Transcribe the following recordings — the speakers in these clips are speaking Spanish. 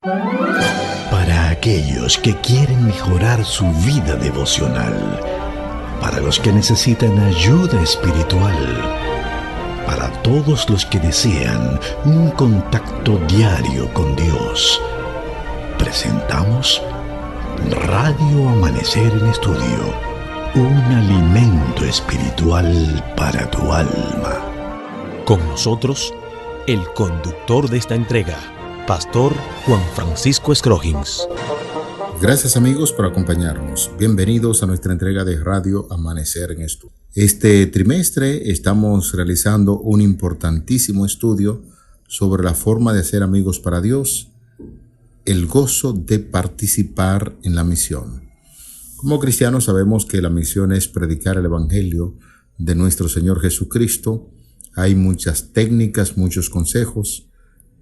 Para aquellos que quieren mejorar su vida devocional, para los que necesitan ayuda espiritual, para todos los que desean un contacto diario con Dios, presentamos Radio Amanecer en Estudio, un alimento espiritual para tu alma. Con nosotros, el conductor de esta entrega, Pastor Juan Francisco Scroggins. Gracias amigos por acompañarnos. Bienvenidos a nuestra entrega de Radio Amanecer en Estudio. Este trimestre estamos realizando un importantísimo estudio sobre la forma de hacer amigos para Dios, el gozo de participar en la misión. Como cristianos sabemos que la misión es predicar el Evangelio de nuestro Señor Jesucristo. Hay muchas técnicas, muchos consejos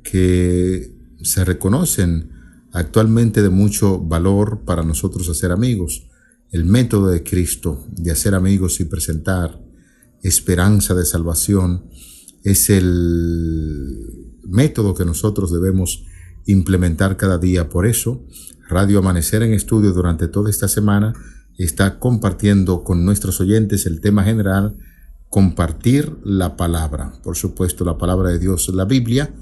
que se reconocen actualmente de mucho valor para nosotros hacer amigos. El método de Cristo de hacer amigos y presentar esperanza de salvación es el método que nosotros debemos implementar cada día. Por eso, Radio Amanecer en Estudio durante toda esta semana está compartiendo con nuestros oyentes el tema general: compartir la palabra. Por supuesto, la palabra de Dios, la Biblia,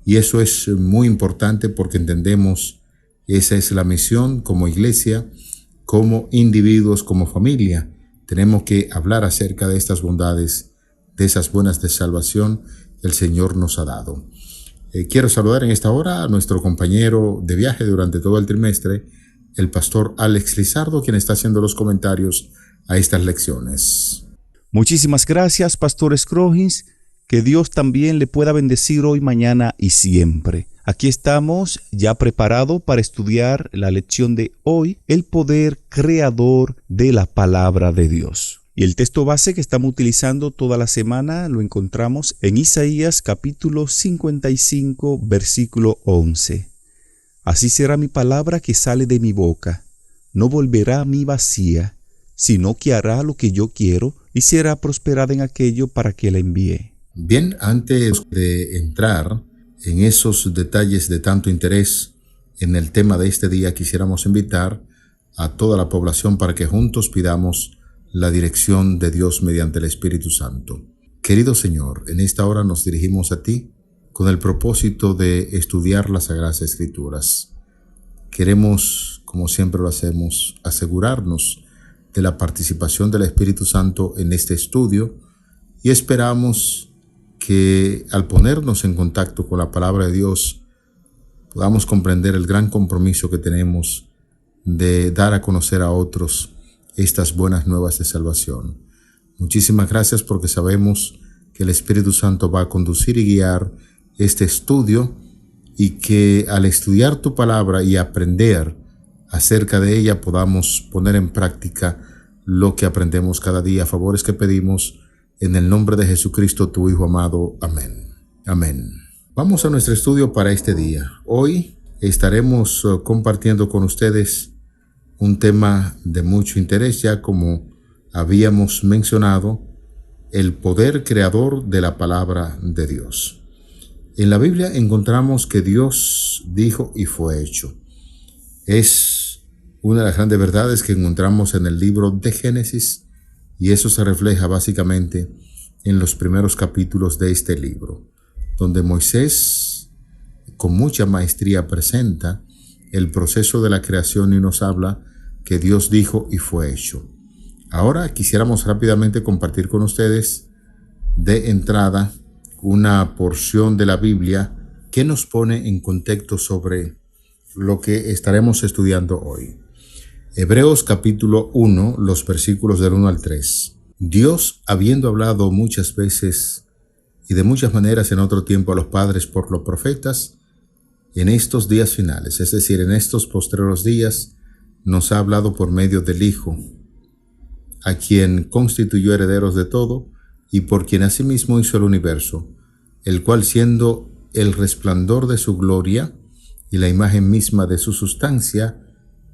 y eso es muy importante porque entendemos que esa es la misión como iglesia, como individuos, como familia. Tenemos que hablar acerca de estas bondades, de esas buenas de salvación que el Señor nos ha dado. Quiero saludar en esta hora a nuestro compañero de viaje durante todo el trimestre, el pastor Alex Lizardo, quien está haciendo los comentarios a estas lecciones. Muchísimas gracias, Pastor Scroggins. Que Dios también le pueda bendecir hoy, mañana y siempre. Aquí estamos ya preparados para estudiar la lección de hoy, el poder creador de la palabra de Dios. Y el texto base que estamos utilizando toda la semana lo encontramos en Isaías capítulo 55, versículo 11. Así será mi palabra que sale de mi boca. No volverá a mí vacía, sino que hará lo que yo quiero y será prosperada en aquello para que la envíe. Bien, antes de entrar en esos detalles de tanto interés en el tema de este día, quisiéramos invitar a toda la población para que juntos pidamos la dirección de Dios mediante el Espíritu Santo. Querido Señor, en esta hora nos dirigimos a ti con el propósito de estudiar las Sagradas Escrituras. Queremos, como siempre lo hacemos, asegurarnos de la participación del Espíritu Santo en este estudio y esperamos que al ponernos en contacto con la palabra de Dios podamos comprender el gran compromiso que tenemos de dar a conocer a otros estas buenas nuevas de salvación. Muchísimas gracias porque sabemos que el Espíritu Santo va a conducir y guiar este estudio y que al estudiar tu palabra y aprender acerca de ella podamos poner en práctica lo que aprendemos cada día. Favores que pedimos en el nombre de Jesucristo, tu Hijo amado. Amén. Amén. Vamos a nuestro estudio para este día. Hoy estaremos compartiendo con ustedes un tema de mucho interés, ya como habíamos mencionado, el poder creador de la palabra de Dios. En la Biblia encontramos que Dios dijo y fue hecho. Es una de las grandes verdades que encontramos en el libro de Génesis, y eso se refleja básicamente en los primeros capítulos de este libro, donde Moisés con mucha maestría presenta el proceso de la creación y nos habla que Dios dijo y fue hecho. Ahora quisiéramos rápidamente compartir con ustedes de entrada una porción de la Biblia que nos pone en contexto sobre lo que estaremos estudiando hoy. Hebreos capítulo 1, los versículos del 1 al 3. Dios, habiendo hablado muchas veces y de muchas maneras en otro tiempo a los padres por los profetas, en estos días finales, es decir, en estos postreros días, nos ha hablado por medio del Hijo, a quien constituyó herederos de todo y por quien asimismo hizo el universo, el cual siendo el resplandor de su gloria y la imagen misma de su sustancia,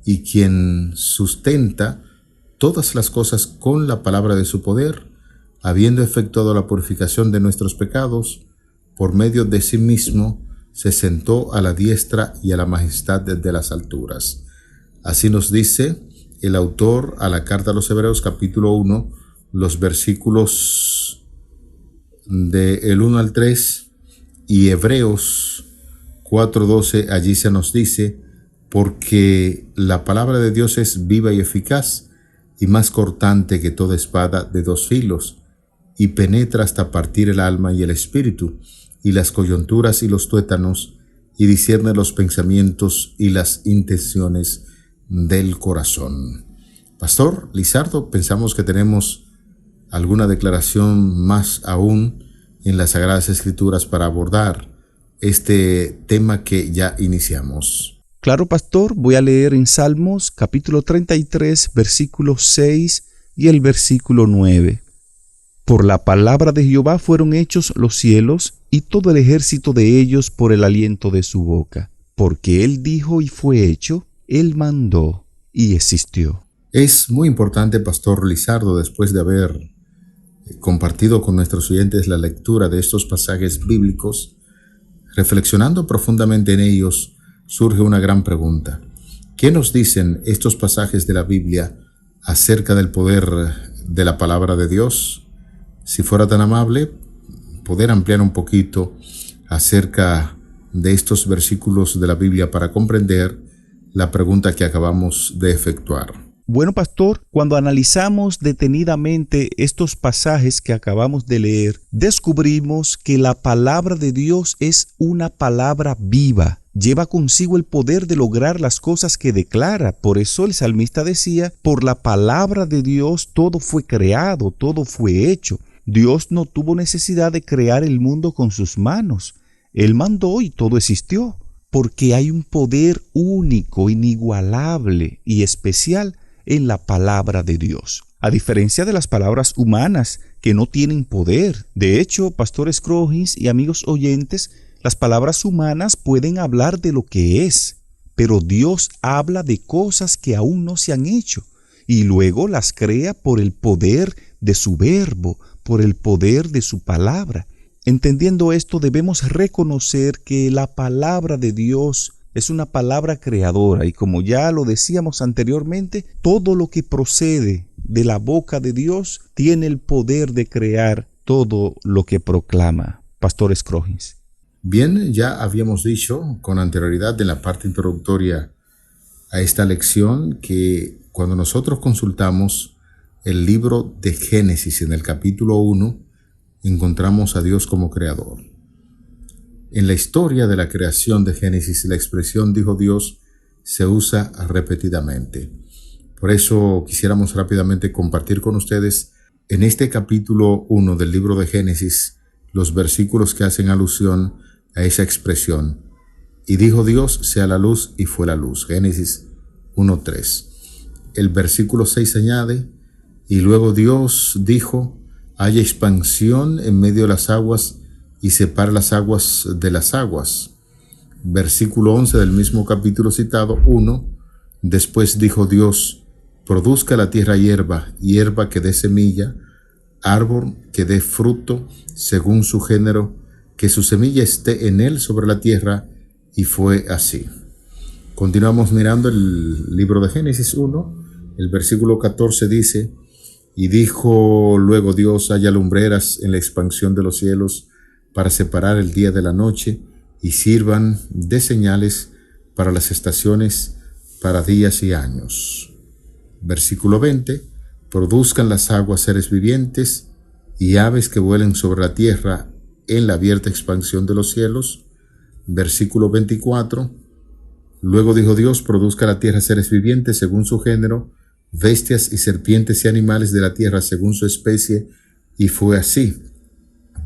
y quien sustenta todas las cosas con la palabra de su poder, habiendo efectuado la purificación de nuestros pecados, por medio de sí mismo, se sentó a la diestra y a la majestad de las alturas. Así nos dice el autor a la carta a los Hebreos, capítulo 1, los versículos del 1 al 3, y Hebreos 4:12, allí se nos dice: porque la palabra de Dios es viva y eficaz, y más cortante que toda espada de dos filos, y penetra hasta partir el alma y el espíritu, y las coyunturas y los tuétanos, y discierne los pensamientos y las intenciones del corazón. Pastor Lizardo, pensamos que tenemos alguna declaración más aún en las Sagradas Escrituras para abordar este tema que ya iniciamos. Claro, pastor, voy a leer en Salmos capítulo 33, versículo 6 y el versículo 9. Por la palabra de Jehová fueron hechos los cielos, y todo el ejército de ellos por el aliento de su boca. Porque él dijo y fue hecho, él mandó y existió. Es muy importante, Pastor Lizardo, después de haber compartido con nuestros oyentes la lectura de estos pasajes bíblicos, reflexionando profundamente en ellos, surge una gran pregunta. ¿Qué nos dicen estos pasajes de la Biblia acerca del poder de la palabra de Dios? Si fuera tan amable, poder ampliar un poquito acerca de estos versículos de la Biblia para comprender la pregunta que acabamos de efectuar. Bueno, pastor, cuando analizamos detenidamente estos pasajes que acabamos de leer, descubrimos que la palabra de Dios es una palabra viva. Lleva consigo el poder de lograr las cosas que declara. Por eso el salmista decía: por la palabra de Dios todo fue creado, todo fue hecho. Dios no tuvo necesidad de crear el mundo con sus manos. Él mandó y todo existió, porque hay un poder único, inigualable y especial en la palabra de Dios. A diferencia de las palabras humanas que no tienen poder. De hecho, Pastor Scroggins y amigos oyentes, las palabras humanas pueden hablar de lo que es, pero Dios habla de cosas que aún no se han hecho y luego las crea por el poder de su verbo, por el poder de su palabra. Entendiendo esto, debemos reconocer que la palabra de Dios es una palabra creadora y, como ya lo decíamos anteriormente, todo lo que procede de la boca de Dios tiene el poder de crear todo lo que proclama. Pastor Scroggins. Bien, ya habíamos dicho con anterioridad en la parte introductoria a esta lección que cuando nosotros consultamos el libro de Génesis en el capítulo 1, encontramos a Dios como creador. En la historia de la creación de Génesis, la expresión dijo Dios se usa repetidamente. Por eso quisiéramos rápidamente compartir con ustedes en este capítulo 1 del libro de Génesis los versículos que hacen alusión a esa expresión. Y dijo Dios, sea la luz, y fue la luz. Génesis 1:3. El versículo 6 añade, y luego Dios dijo, haya expansión en medio de las aguas, y separa las aguas de las aguas. Versículo 11 del mismo capítulo citado, 1. Después dijo Dios, produzca la tierra hierba, hierba que dé semilla, árbol que dé fruto según su género, que su semilla esté en él sobre la tierra, y fue así. Continuamos mirando el libro de Génesis 1, el versículo 14 dice, y dijo luego Dios, haya lumbreras en la expansión de los cielos para separar el día de la noche, y sirvan de señales para las estaciones, para días y años. Versículo 20, produzcan las aguas seres vivientes, y aves que vuelen sobre la tierra en la abierta expansión de los cielos. Versículo 24, luego dijo Dios, produzca la tierra seres vivientes según su género, bestias y serpientes y animales de la tierra según su especie, y fue así.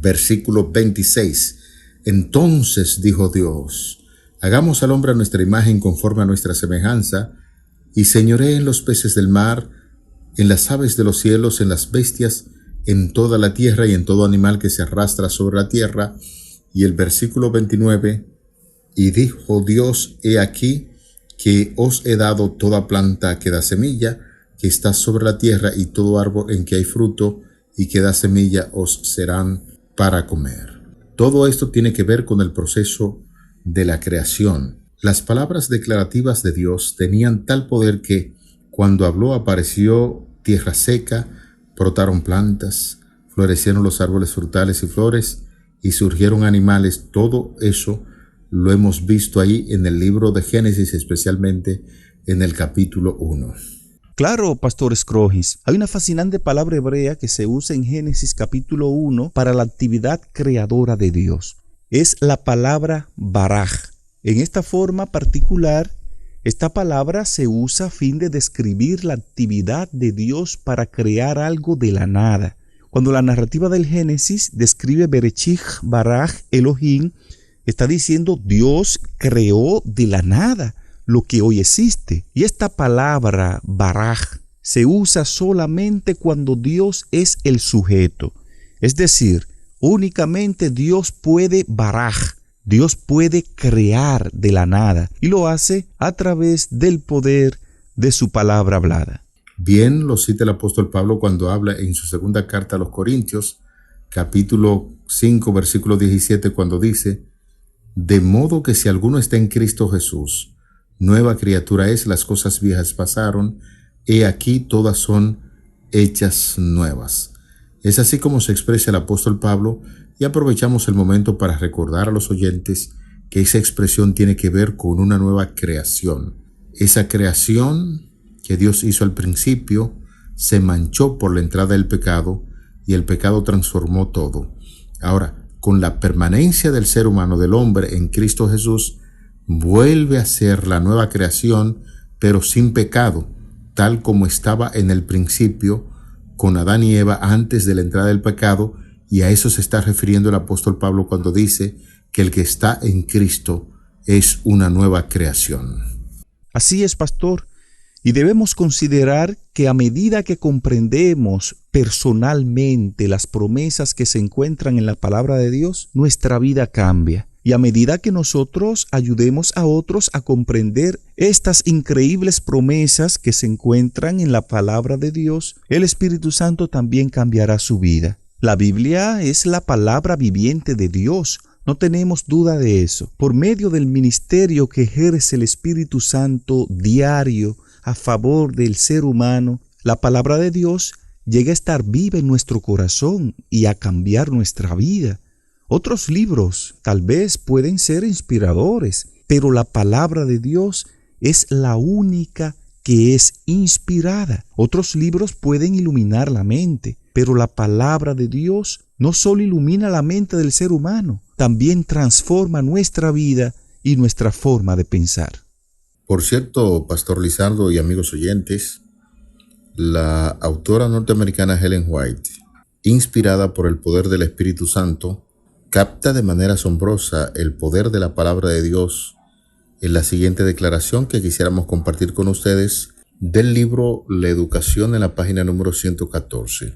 Versículo 26, entonces dijo Dios, hagamos al hombre a nuestra imagen conforme a nuestra semejanza, y señoree en los peces del mar, en las aves de los cielos, en las bestias, en toda la tierra y en todo animal que se arrastra sobre la tierra. Y el versículo 29, y dijo Dios, he aquí que os he dado toda planta que da semilla, que está sobre la tierra, y todo árbol en que hay fruto y que da semilla os serán para comer. Todo esto tiene que ver con el proceso de la creación. Las palabras declarativas de Dios tenían tal poder que, cuando habló, apareció tierra seca, brotaron plantas, florecieron los árboles frutales y flores, y surgieron animales. Todo eso lo hemos visto ahí en el libro de Génesis, especialmente en el capítulo 1. Claro, Pastor Scrogis. Hay una fascinante palabra hebrea que se usa en Génesis capítulo 1 para la actividad creadora de Dios. Es la palabra baraj. En esta forma particular, esta palabra se usa a fin de describir la actividad de Dios para crear algo de la nada. Cuando la narrativa del Génesis describe Bereshit baraj Elohim, está diciendo Dios creó de la nada lo que hoy existe. Y esta palabra baraj se usa solamente cuando Dios es el sujeto. Es decir, únicamente Dios puede baraj, Dios puede crear de la nada, y lo hace a través del poder de su palabra hablada. Bien lo cita el apóstol Pablo cuando habla en su segunda carta a los Corintios, capítulo 5, versículo 17, cuando dice: de modo que si alguno está en Cristo Jesús, nueva criatura es, las cosas viejas pasaron, he aquí todas son hechas nuevas. Es así como se expresa el apóstol Pablo, y aprovechamos el momento para recordar a los oyentes que esa expresión tiene que ver con una nueva creación. Esa creación que Dios hizo al principio se manchó por la entrada del pecado, y el pecado transformó todo. Ahora, con la permanencia del ser humano, del hombre en Cristo Jesús, vuelve a ser la nueva creación, pero sin pecado, tal como estaba en el principio con Adán y Eva antes de la entrada del pecado, y a eso se está refiriendo el apóstol Pablo cuando dice que el que está en Cristo es una nueva creación. Así es, pastor, y debemos considerar que a medida que comprendemos personalmente las promesas que se encuentran en la palabra de Dios, nuestra vida cambia. Y a medida que nosotros ayudemos a otros a comprender estas increíbles promesas que se encuentran en la palabra de Dios, el Espíritu Santo también cambiará su vida. La Biblia es la palabra viviente de Dios, no tenemos duda de eso. Por medio del ministerio que ejerce el Espíritu Santo diario a favor del ser humano, la palabra de Dios llega a estar viva en nuestro corazón y a cambiar nuestra vida. Otros libros tal vez pueden ser inspiradores, pero la palabra de Dios es la única que es inspirada. Otros libros pueden iluminar la mente, pero la palabra de Dios no solo ilumina la mente del ser humano, también transforma nuestra vida y nuestra forma de pensar. Por cierto, Pastor Lizardo y amigos oyentes, la autora norteamericana Ellen White, inspirada por el poder del Espíritu Santo, capta de manera asombrosa el poder de la palabra de Dios en la siguiente declaración que quisiéramos compartir con ustedes del libro La Educación, en la página número 114.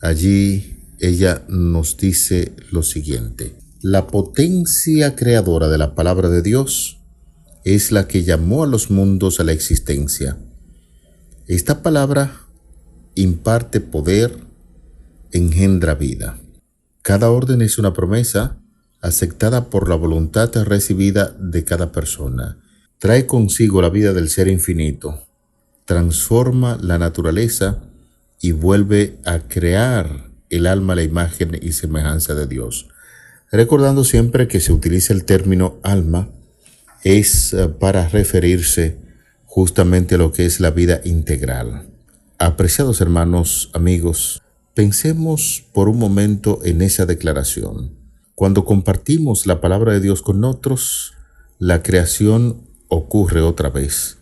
Allí ella nos dice lo siguiente: la potencia creadora de la palabra de Dios es la que llamó a los mundos a la existencia. Esta palabra imparte poder, engendra vida. Cada orden es una promesa aceptada por la voluntad recibida de cada persona. Trae consigo la vida del ser infinito, transforma la naturaleza y vuelve a crear el alma a la imagen y semejanza de Dios. Recordando siempre que se utiliza el término alma es para referirse justamente a lo que es la vida integral. Apreciados hermanos, amigos, pensemos por un momento en esa declaración. Cuando compartimos la palabra de Dios con otros, la creación ocurre otra vez.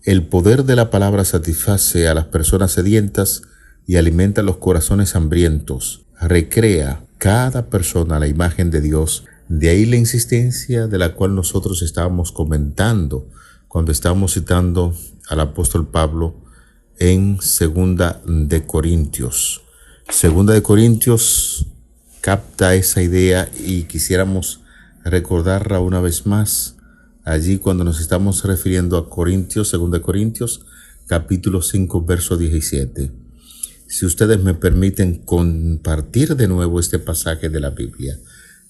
El poder de la palabra satisface a las personas sedientas y alimenta los corazones hambrientos. Recrea cada persona a la imagen de Dios. De ahí la insistencia de la cual nosotros estábamos comentando cuando estábamos citando al apóstol Pablo en 2 de Corintios. 2 de Corintios capta esa idea y quisiéramos recordarla una vez más allí cuando nos estamos refiriendo a Corintios, 2 de Corintios, capítulo 5, verso 17. Si ustedes me permiten compartir de nuevo este pasaje de la Biblia.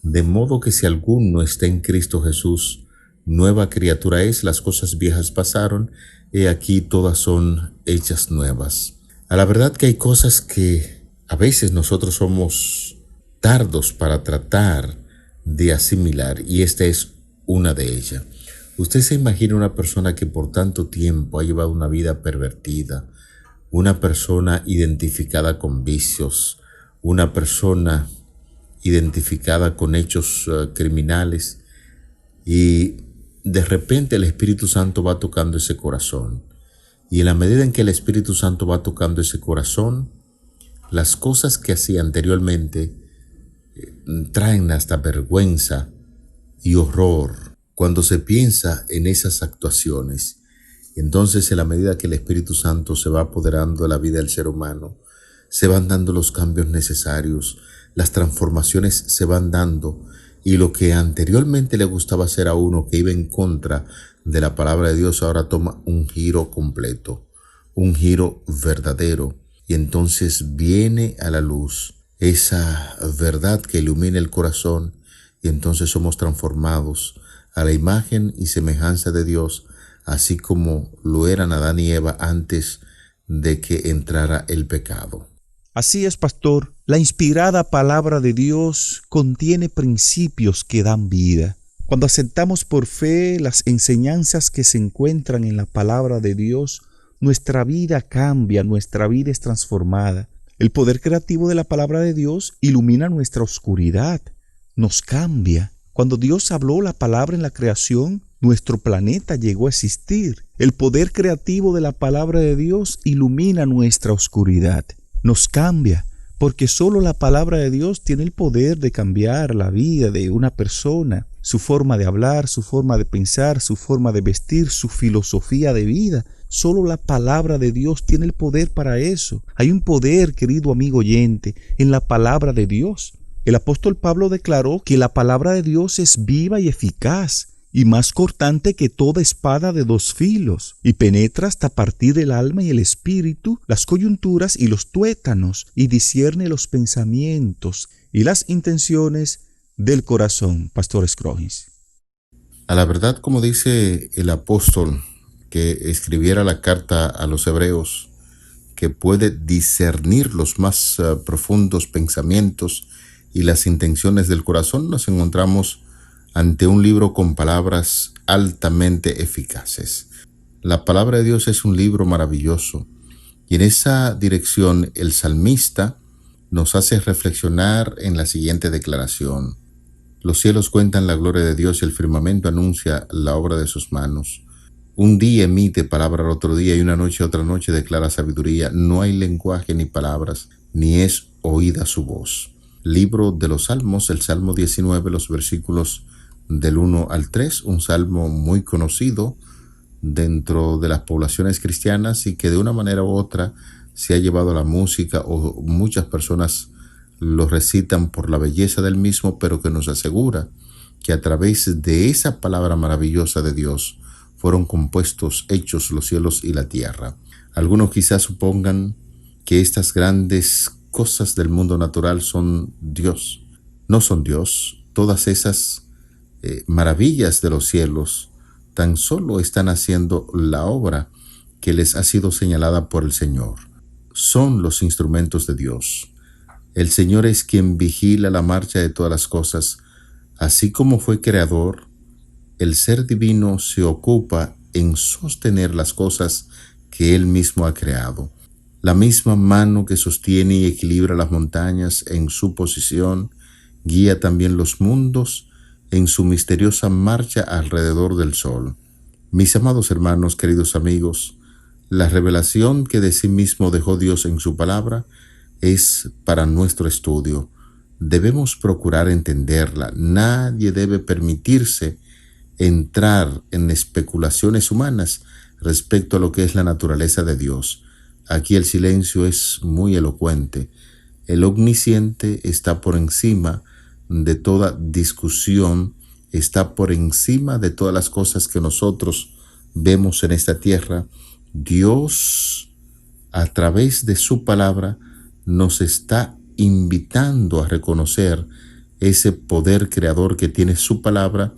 De modo que si alguno está en Cristo Jesús, nueva criatura es, las cosas viejas pasaron, he aquí todas son hechas nuevas. A la verdad que hay cosas que a veces nosotros somos tardos para tratar de asimilar, y esta es una de ellas. Usted se imagina una persona que por tanto tiempo ha llevado una vida pervertida, una persona identificada con vicios, una persona identificada con hechos criminales, y de repente el Espíritu Santo va tocando ese corazón. Y en la medida en que el Espíritu Santo va tocando ese corazón, las cosas que hacía anteriormente traen hasta vergüenza y horror cuando se piensa en esas actuaciones. Entonces, en la medida que el Espíritu Santo se va apoderando de la vida del ser humano, se van dando los cambios necesarios, las transformaciones se van dando, y lo que anteriormente le gustaba hacer a uno que iba en contra de la palabra de Dios, ahora toma un giro completo, un giro verdadero, y entonces viene a la luz esa verdad que ilumina el corazón, y entonces somos transformados a la imagen y semejanza de Dios, así como lo eran Adán y Eva antes de que entrara el pecado. Así es, pastor. La inspirada palabra de Dios contiene principios que dan vida. Cuando aceptamos por fe las enseñanzas que se encuentran en la palabra de Dios, nuestra vida cambia, nuestra vida es transformada. El poder creativo de la palabra de Dios ilumina nuestra oscuridad, nos cambia. Cuando Dios habló la palabra en la creación, nuestro planeta llegó a existir. El poder creativo de la palabra de Dios ilumina nuestra oscuridad, nos cambia, porque solo la palabra de Dios tiene el poder de cambiar la vida de una persona, su forma de hablar, su forma de pensar, su forma de vestir, su filosofía de vida. Solo la palabra de Dios tiene el poder para eso. Hay un poder, querido amigo oyente, en la palabra de Dios. El apóstol Pablo declaró que la palabra de Dios es viva y eficaz, y más cortante que toda espada de dos filos, y penetra hasta partir el alma y el espíritu, las coyunturas y los tuétanos, y discierne los pensamientos y las intenciones del corazón. Pastor Scrogins. A la verdad, como dice el apóstol que escribiera la carta a los hebreos, que puede discernir los más profundos pensamientos y las intenciones del corazón, nos encontramos ante un libro con palabras altamente eficaces. La palabra de Dios es un libro maravilloso, y en esa dirección el salmista nos hace reflexionar en la siguiente declaración: los cielos cuentan la gloria de Dios y el firmamento anuncia la obra de sus manos. Un día emite palabra al otro día, y una noche a otra noche declara sabiduría. No hay lenguaje ni palabras, ni es oída su voz. Libro de los Salmos, el Salmo 19, los versículos del 1 al 3, un salmo muy conocido dentro de las poblaciones cristianas y que de una manera u otra se ha llevado a la música, o muchas personas lo recitan por la belleza del mismo, pero que nos asegura que a través de esa palabra maravillosa de Dios fueron compuestos, hechos los cielos y la tierra. Algunos quizás supongan que estas grandes cosas del mundo natural son Dios. No son Dios. Todas esas maravillas de los cielos tan solo están haciendo la obra que les ha sido señalada por el Señor. Son los instrumentos de Dios. El Señor es quien vigila la marcha de todas las cosas. Así como fue creador, el ser divino se ocupa en sostener las cosas que Él mismo ha creado. La misma mano que sostiene y equilibra las montañas en su posición, guía también los mundos en su misteriosa marcha alrededor del sol. Mis amados hermanos, queridos amigos, la revelación que de sí mismo dejó Dios en su palabra es para nuestro estudio. Debemos procurar entenderla. Nadie debe permitirse entrar en especulaciones humanas respecto a lo que es la naturaleza de Dios. Aquí el silencio es muy elocuente. El omnisciente está por encima de toda discusión, está por encima de todas las cosas que nosotros vemos en esta tierra. Dios, a través de su palabra, nos está invitando a reconocer ese poder creador que tiene su palabra,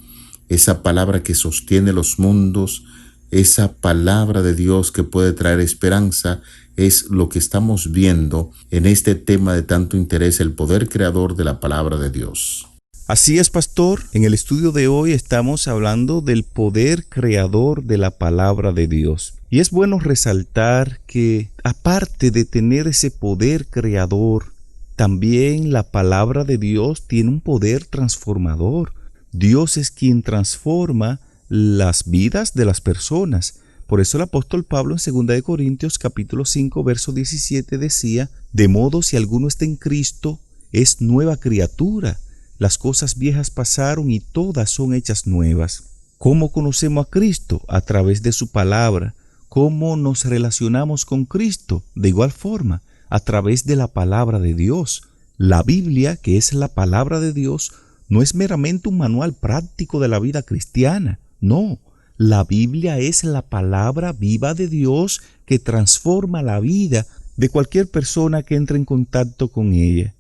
esa palabra que sostiene los mundos, esa palabra de Dios que puede traer esperanza, es lo que estamos viendo en este tema de tanto interés, el poder creador de la palabra de Dios. Así es, pastor. En el estudio de hoy estamos hablando del poder creador de la palabra de Dios. Y es bueno resaltar que, aparte de tener ese poder creador, también la palabra de Dios tiene un poder transformador. Dios es quien transforma las vidas de las personas. Por eso el apóstol Pablo en 2 Corintios capítulo 5 verso 17 decía: de modo si alguno está en Cristo, es nueva criatura. Las cosas viejas pasaron y todas son hechas nuevas. ¿Cómo conocemos a Cristo? A través de su palabra. ¿Cómo nos relacionamos con Cristo? De igual forma, a través de la palabra de Dios. La Biblia, que es la palabra de Dios, no es meramente un manual práctico de la vida cristiana. No, la Biblia es la palabra viva de Dios que transforma la vida de cualquier persona que entre en contacto con ella.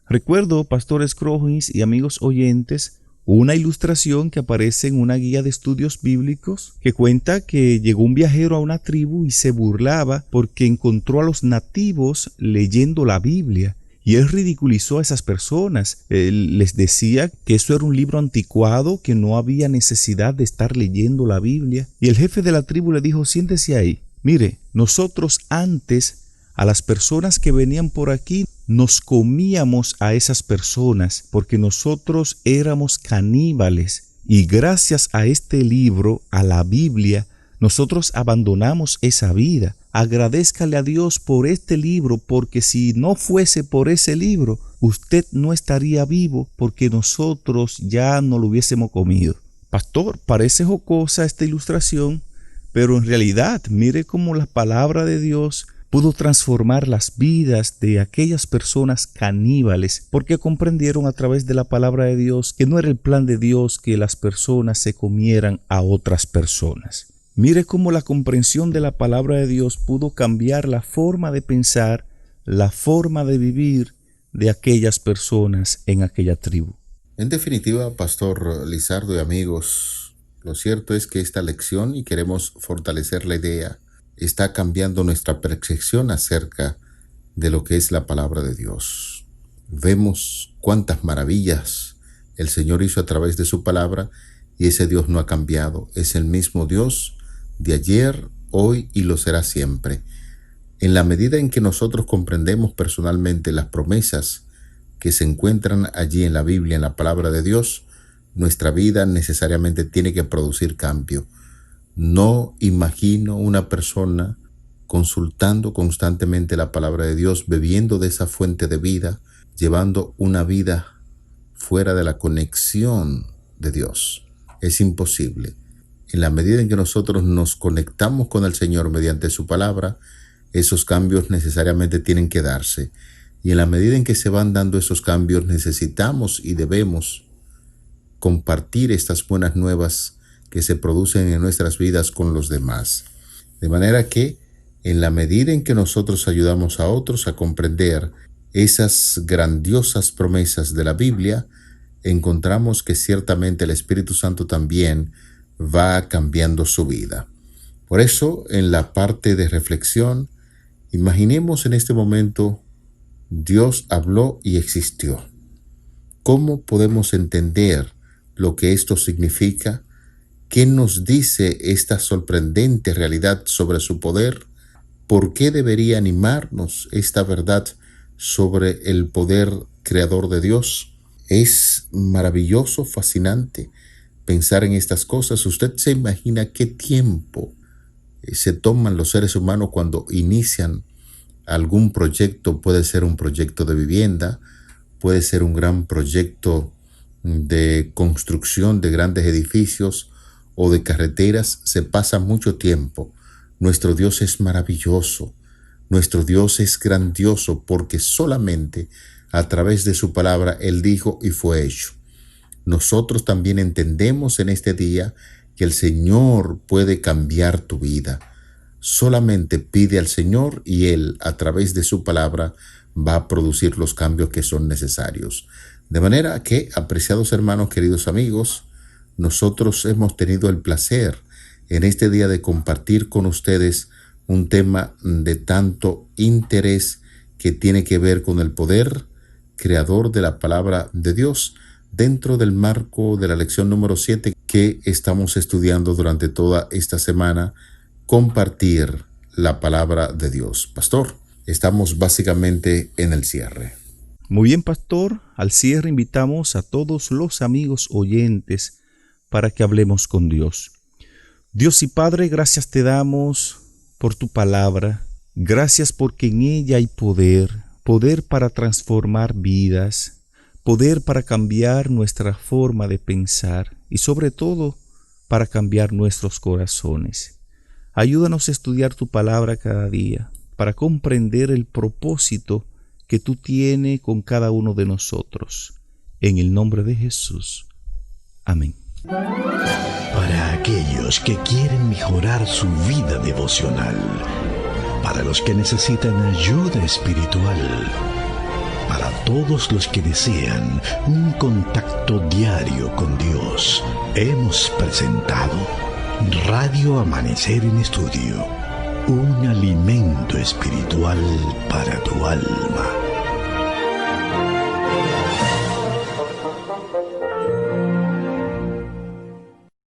Recuerdo, Pastor Scroggins y amigos oyentes, una ilustración que aparece en una guía de estudios bíblicos que cuenta que llegó un viajero a una tribu y se burlaba porque encontró a los nativos leyendo la Biblia. Y él ridiculizó a esas personas. Él les decía que eso era un libro anticuado, que no había necesidad de estar leyendo la Biblia. Y el jefe de la tribu le dijo: siéntese ahí. Mire, nosotros antes a las personas que venían por aquí nos comíamos a esas personas porque nosotros éramos caníbales. Y gracias a este libro, a la Biblia, nosotros abandonamos esa vida. Agradézcale a Dios por este libro, porque si no fuese por ese libro, usted no estaría vivo, porque nosotros ya no lo hubiésemos comido. Pastor, parece jocosa esta ilustración, pero en realidad mire cómo la palabra de Dios pudo transformar las vidas de aquellas personas caníbales, porque comprendieron a través de la palabra de Dios que no era el plan de Dios que las personas se comieran a otras personas. Mire cómo la comprensión de la palabra de Dios pudo cambiar la forma de pensar, la forma de vivir de aquellas personas en aquella tribu. En definitiva, Pastor Lizardo y amigos, lo cierto es que esta lección, y queremos fortalecer la idea, está cambiando nuestra percepción acerca de lo que es la palabra de Dios. Vemos cuántas maravillas el Señor hizo a través de su palabra, y ese Dios no ha cambiado. Es el mismo Dios de ayer, hoy y lo será siempre. En la medida en que nosotros comprendemos personalmente las promesas que se encuentran allí en la Biblia, en la palabra de Dios, nuestra vida necesariamente tiene que producir cambio. No imagino una persona consultando constantemente la palabra de Dios, bebiendo de esa fuente de vida, llevando una vida fuera de la conexión de Dios. Es imposible. En la medida en que nosotros nos conectamos con el Señor mediante su palabra, esos cambios necesariamente tienen que darse. Y en la medida en que se van dando esos cambios, necesitamos y debemos compartir estas buenas nuevas que se producen en nuestras vidas con los demás. De manera que, en la medida en que nosotros ayudamos a otros a comprender esas grandiosas promesas de la Biblia, encontramos que ciertamente el Espíritu Santo también va cambiando su vida. Por eso, en la parte de reflexión, imaginemos en este momento: Dios habló y existió. ¿Cómo podemos entender lo que esto significa? ¿Qué nos dice esta sorprendente realidad sobre su poder? ¿Por qué debería animarnos esta verdad sobre el poder creador de Dios? Es maravilloso, fascinante pensar en estas cosas. Usted se imagina qué tiempo se toman los seres humanos cuando inician algún proyecto. Puede ser un proyecto de vivienda, puede ser un gran proyecto de construcción de grandes edificios o de carreteras. Se pasa mucho tiempo. Nuestro Dios es maravilloso, nuestro Dios es grandioso, porque solamente a través de su palabra Él dijo y fue hecho. Nosotros también entendemos en este día que el Señor puede cambiar tu vida. Solamente pide al Señor y Él, a través de su palabra, va a producir los cambios que son necesarios. De manera que, apreciados hermanos, queridos amigos, nosotros hemos tenido el placer en este día de compartir con ustedes un tema de tanto interés que tiene que ver con el poder creador de la palabra de Dios dentro del marco de la lección número 7 que estamos estudiando durante toda esta semana, compartir la palabra de Dios. Pastor, estamos básicamente en el cierre. Muy bien, pastor. Al cierre invitamos a todos los amigos oyentes para que hablemos con Dios. Dios y Padre, gracias te damos por tu palabra. Gracias porque en ella hay poder para transformar vidas, poder para cambiar nuestra forma de pensar y sobre todo para cambiar nuestros corazones. Ayúdanos a estudiar tu palabra cada día para comprender el propósito que tú tienes con cada uno de nosotros. En el nombre de Jesús. Amén. Para aquellos que quieren mejorar su vida devocional, para los que necesitan ayuda espiritual, para todos los que desean un contacto diario con Dios, hemos presentado Radio Amanecer en Estudio, un alimento espiritual para tu alma.